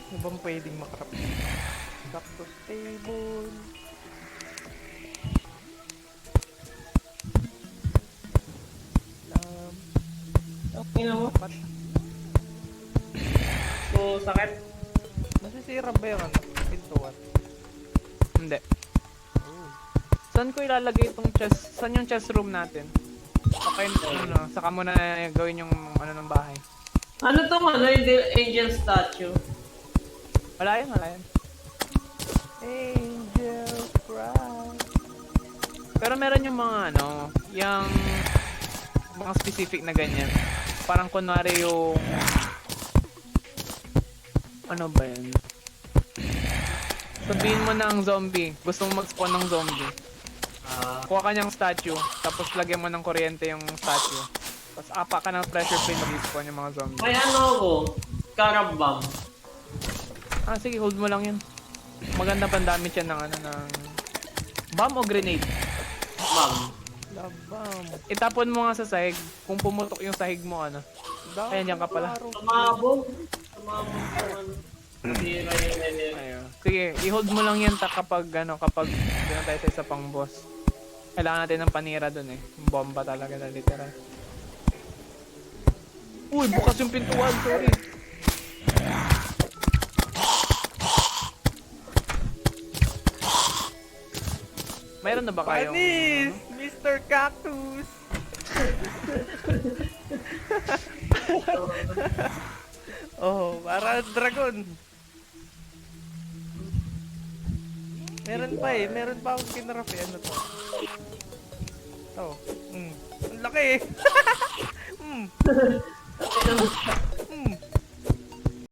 Ano bang pwedeng makrap? Cactus table. Ang ina mo. Dapat. So, sakit. Masisira ba yung ano? Pintuan? Hindi. Oh. Saan ko ilalagay itong chest? Saan yung chest room natin? Okay, ano, saka mo na gawin yung ano ng bahay. Ano tong ano, yung angel statue? Wala yan, wala yan. Angel cry. Pero meron yung mga ano, yung mga specific na ganyan. Parang kunwari yung ano ba yan? Sabihin mo ng zombie, gusto mo mag-spawn ng zombie. Kuha ka niyang statue, tapos lagyan mo ng kuryente yung statue. Tapos apa ka ng pressure plate, mag-spawn yung mga zombie. May ano ako, Scarab bomb. Ah, sige, hold mo lang yun. Maganda pang damage yan ng ano, ng bomb o grenade. Bomb. Labam. Itapon mo nga sa sahig. Kung pumutok yung sahig mo, ano. Ayan, yan ka pala. Sumabog. Sumabog yung ano. Nasira yung level. Ayun. Sige, i-hold mo lang yan kapag ano, kapag doon tayo sa isa pang boss. Kailangan natin ng panira doon eh. Bomba talaga na literal. Uy, bukas yung pintuan, sorry. Mayroon na ba kayong... Panis! Mr. Cactus! Oh, para dragon. Meron pa eh. Meron pa akong kinarap eh. Ano to? Ito. Ang laki eh.